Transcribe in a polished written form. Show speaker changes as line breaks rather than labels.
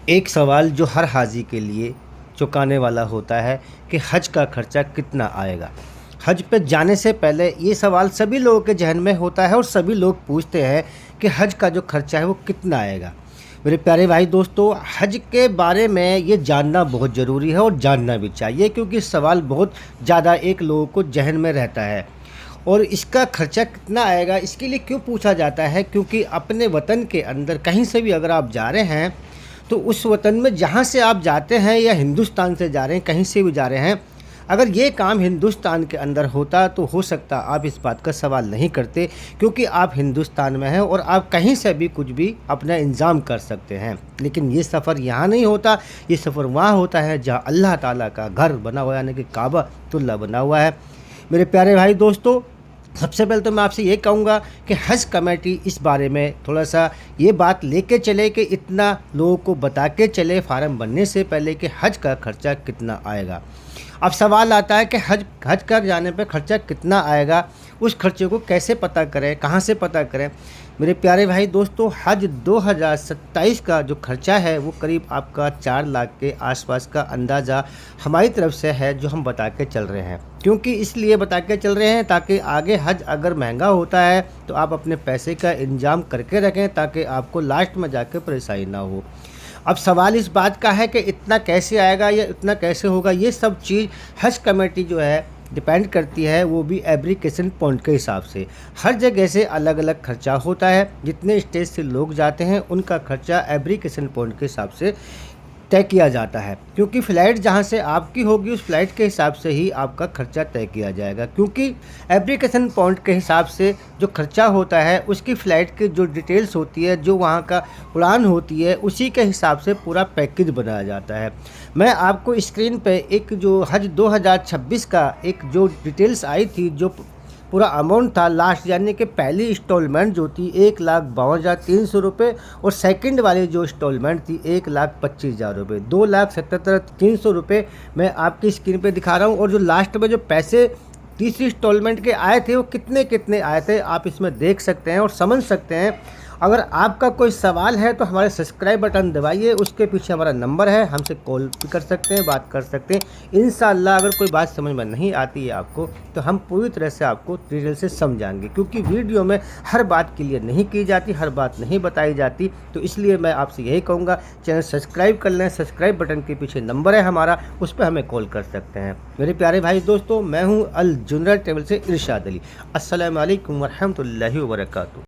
एक सवाल जो हर हाजी के लिए चौंकाने वाला होता है कि हज का खर्चा कितना आएगा। हज पे जाने से पहले ये सवाल सभी लोगों के जहन में होता है और सभी लोग पूछते हैं कि हज का जो खर्चा है वो कितना आएगा। मेरे प्यारे भाई दोस्तों, हज के बारे में ये जानना बहुत ज़रूरी है और जानना भी चाहिए, क्योंकि सवाल बहुत ज़्यादा एक लोगों को जहन में रहता है। और इसका खर्चा कितना आएगा इसके लिए क्यों पूछा जाता है, क्योंकि अपने वतन के अंदर कहीं से भी अगर आप जा रहे हैं तो उस वतन में जहाँ से आप जाते हैं या हिंदुस्तान से जा रहे हैं, कहीं से भी जा रहे हैं, अगर ये काम हिंदुस्तान के अंदर होता तो हो सकता आप इस बात का सवाल नहीं करते, क्योंकि आप हिंदुस्तान में हैं और आप कहीं से भी कुछ भी अपना इंतज़ाम कर सकते हैं। लेकिन ये सफ़र यहाँ नहीं होता, ये सफ़र वहाँ होता है जहाँ अल्लाह ताला का घर बना हुआ है, यानी कि काबतुल्लाह बना हुआ है। मेरे प्यारे भाई दोस्तों, सबसे पहले तो मैं आपसे ये कहूँगा कि हज कमेटी इस बारे में थोड़ा सा ये बात लेके चले कि इतना लोगों को बता के चले फार्म बनने से पहले कि हज का खर्चा कितना आएगा। अब सवाल आता है कि हज कर जाने पे खर्चा कितना आएगा, उस खर्चे को कैसे पता करें, कहाँ से पता करें। मेरे प्यारे भाई दोस्तों, हज 2027 का जो खर्चा है वो करीब आपका 4 लाख के आसपास का अंदाज़ा हमारी तरफ से है, जो हम बता के चल रहे हैं। क्योंकि इसलिए बता के चल रहे हैं ताकि आगे हज अगर महंगा होता है तो आप अपने पैसे का इंतजाम करके रखें, ताकि आपको लास्ट में जाके परेशानी ना हो। अब सवाल इस बात का है कि इतना कैसे आएगा या इतना कैसे होगा। ये सब चीज़ हज कमेटी जो है डिपेंड करती है, वो भी एप्लीकेशन पॉइंट के हिसाब से। हर जगह से अलग अलग खर्चा होता है। जितने स्टेट से लोग जाते हैं उनका खर्चा एप्लीकेशन पॉइंट के हिसाब से तय किया जाता है, क्योंकि फ़्लाइट जहां से आपकी होगी उस फ्लाइट के हिसाब से ही आपका खर्चा तय किया जाएगा। क्योंकि एप्लीकेशन पॉइंट के हिसाब से जो खर्चा होता है उसकी फ़्लाइट की जो डिटेल्स होती है, जो वहां का उड़ान होती है, उसी के हिसाब से पूरा पैकेज बनाया जाता है। मैं आपको स्क्रीन पे एक जो हज 2026 का एक जो डिटेल्स आई थी, जो पूरा अमाउंट था लास्ट, यानी कि पहली इंस्टॉलमेंट जो थी 1,52,300 रुपये और सेकंड वाली जो इंस्टॉलमेंट थी 1,25,000 रुपये, 2,77,300 रुपये मैं आपकी स्क्रीन पे दिखा रहा हूँ। और जो लास्ट में जो पैसे तीसरी इंस्टॉलमेंट के आए थे वो कितने कितने आए थे आप इसमें देख सकते हैं और समझ सकते हैं। अगर आपका कोई सवाल है तो हमारे सब्सक्राइब बटन दबाइए, उसके पीछे हमारा नंबर है, हमसे कॉल भी कर सकते हैं, बात कर सकते हैं। इंशाअल्लाह अगर कोई बात समझ में नहीं आती है आपको तो हम पूरी तरह से आपको डिटेल से समझाएंगे, क्योंकि वीडियो में हर बात क्लियर नहीं की जाती, हर बात नहीं बताई जाती। तो इसलिए मैं आपसे यही कहूँगा, चैनल सब्सक्राइब कर लें, सब्सक्राइब बटन के पीछे नंबर है हमारा, उस पर हमें कॉल कर सकते हैं। मेरे प्यारे भाई दोस्तों, मैं हूँ अल जुनर ट्रेवल से इरशाद अली। अस्सलामु अलैकुम वरहमतुल्लाहि वबरकातुहू।